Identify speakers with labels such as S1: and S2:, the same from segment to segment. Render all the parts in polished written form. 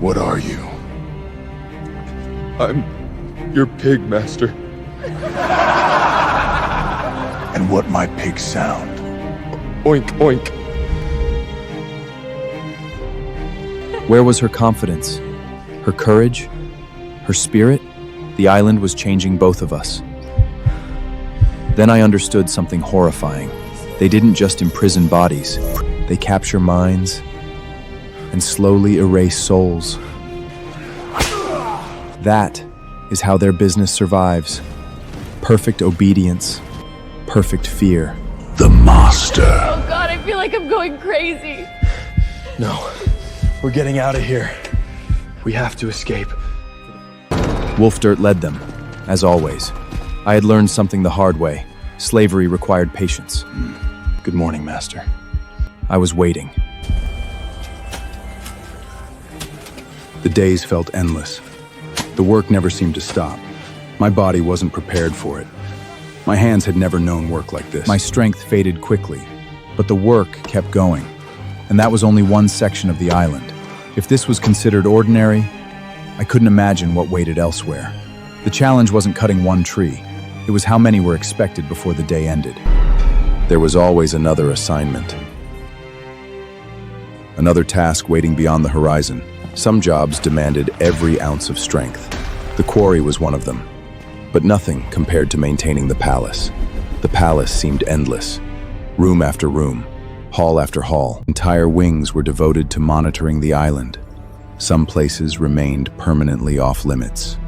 S1: What are you?
S2: I'm your pig, Master.
S1: And what might pigs sound?
S2: Oink, oink.
S3: Where was her confidence? Her courage? Her spirit? The island was changing both of us. Then I understood something horrifying. They didn't just imprison bodies. They capture minds and slowly erase souls. That is how their business survives. Perfect obedience, perfect fear.
S1: The Master.
S4: Oh God, I feel like I'm going crazy.
S5: No, we're getting out of here. We have to escape.
S3: Wolfdirt led them, as always. I had learned something the hard way. Slavery required patience.
S5: Good morning, Master.
S3: I was waiting.
S6: The days felt endless. The work never seemed to stop. My body wasn't prepared for it. My hands had never known work like this.
S3: My strength faded quickly, but the work kept going. And that was only one section of the island. If this was considered ordinary, I couldn't imagine what waited elsewhere. The challenge wasn't cutting one tree. It was how many were expected before the day ended.
S6: There was always another assignment. Another task waiting beyond the horizon. Some jobs demanded every ounce of strength. The quarry was one of them. But nothing compared to maintaining the palace. The palace seemed endless. Room after room, hall after hall. Entire wings were devoted to monitoring the island. Some places remained permanently off limits.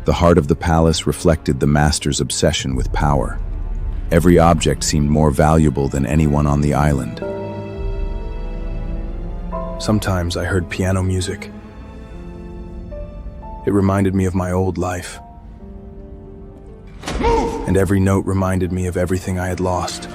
S6: The heart of the palace reflected the master's obsession with power. Every object seemed more valuable than anyone on the island. Sometimes I heard piano music. It reminded me of my old life. And every note reminded me of everything I had lost.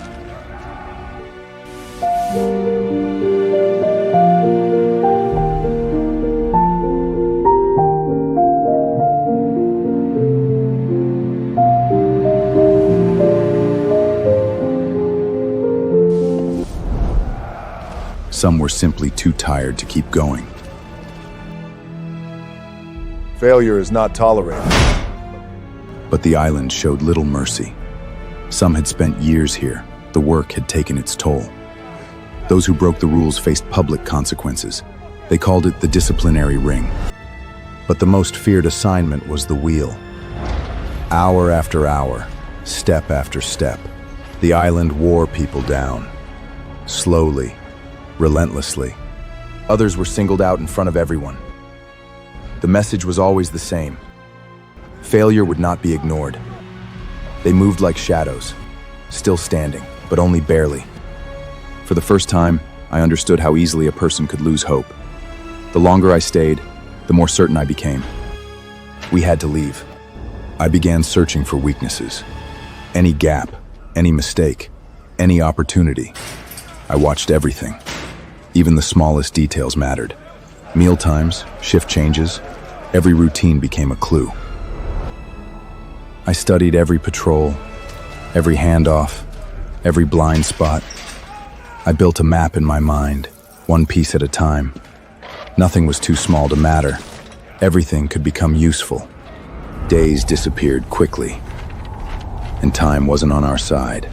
S6: Some were simply too tired to keep going.
S1: Failure is not tolerated.
S6: But the island showed little mercy. Some had spent years here. The work had taken its toll. Those who broke the rules faced public consequences. They called it the disciplinary ring. But the most feared assignment was the wheel. Hour after hour, step after step, the island wore people down. Slowly, relentlessly. Others were singled out in front of everyone. The message was always the same. Failure would not be ignored. They moved like shadows, still standing, but only barely. For the first time, I understood how easily a person could lose hope. The longer I stayed, the more certain I became. We had to leave. I began searching for weaknesses. Any gap, any mistake, any opportunity. I watched everything. Even the smallest details mattered. Meal times, shift changes, every routine became a clue. I studied every patrol, every handoff, every blind spot. I built a map in my mind, one piece at a time. Nothing was too small to matter. Everything could become useful. Days disappeared quickly, and time wasn't on our side.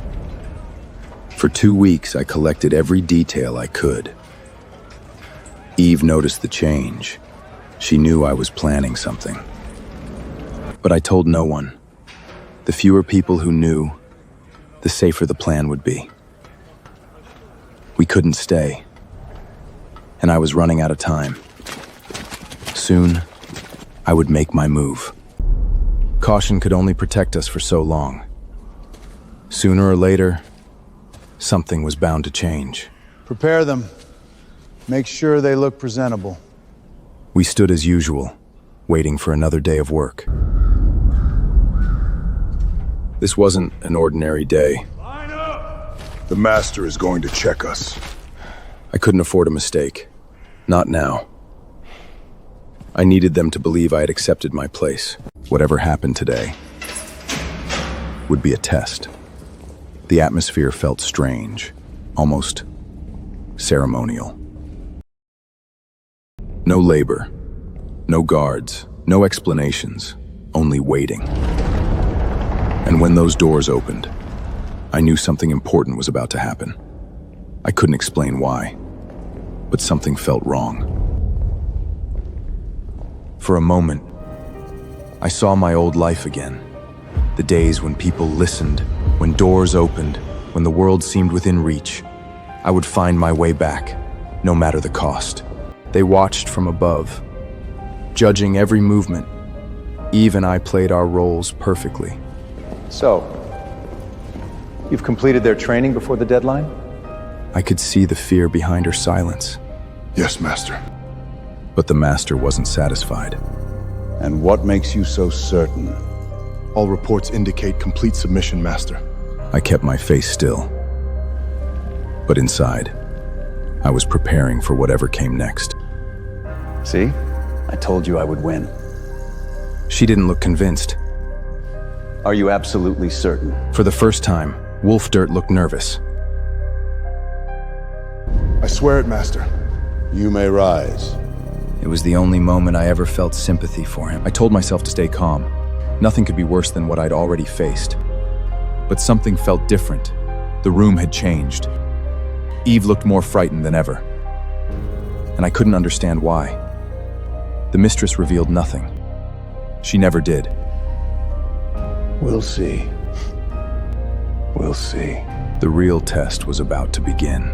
S6: For 2 weeks, I collected every detail I could. Eve noticed the change. She knew I was planning something. But I told no one. The fewer people who knew, the safer the plan would be. We couldn't stay, and I was running out of time. Soon, I would make my move. Caution could only protect us for so long. Sooner or later, something was bound to change.
S7: Prepare them. Make sure they look presentable.
S6: We stood as usual, waiting for another day of work. This wasn't an ordinary day.
S1: The Master is going to check us.
S6: I couldn't afford a mistake. Not now. I needed them to believe I had accepted my place. Whatever happened today would be a test. The atmosphere felt strange, almost ceremonial. No labor, no guards, no explanations, only waiting. And when those doors opened, I knew something important was about to happen. I couldn't explain why, but something felt wrong. For a moment, I saw my old life again. The days when people listened, when doors opened, when the world seemed within reach. I would find my way back, no matter the cost. They watched from above, judging every movement. Eve and I played our roles perfectly.
S8: So, you've completed their training before the deadline?
S6: I could see the fear behind her silence,
S1: Yes, Master.
S6: but the Master wasn't satisfied.
S7: And what makes you so certain?
S2: All reports indicate complete submission, Master.
S6: I kept my face still. But inside, I was preparing for whatever came next.
S8: See? I told you I would win.
S6: She didn't look convinced.
S8: Are you absolutely certain?
S6: For the first time, Wolfdirt looked nervous.
S2: I swear it, Master.
S7: You may rise.
S3: It was the only moment I ever felt sympathy for him.
S6: I told myself to stay calm. Nothing could be worse than what I'd already faced. But something felt different. The room had changed. Eve looked more frightened than ever. And I couldn't understand why. The Mistress revealed nothing. She never did.
S7: We'll see. We'll see.
S6: The real test was about to begin.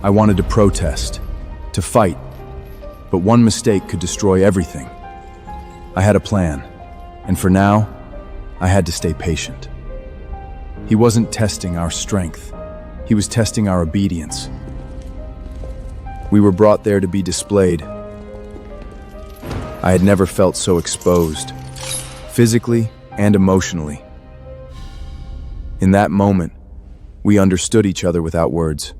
S6: I wanted to protest, to fight, but one mistake could destroy everything. I had a plan, and for now, I had to stay patient. He wasn't testing our strength. He was testing our obedience. We were brought there to be displayed. I had never felt so exposed, physically and emotionally. In that moment, we understood each other without words.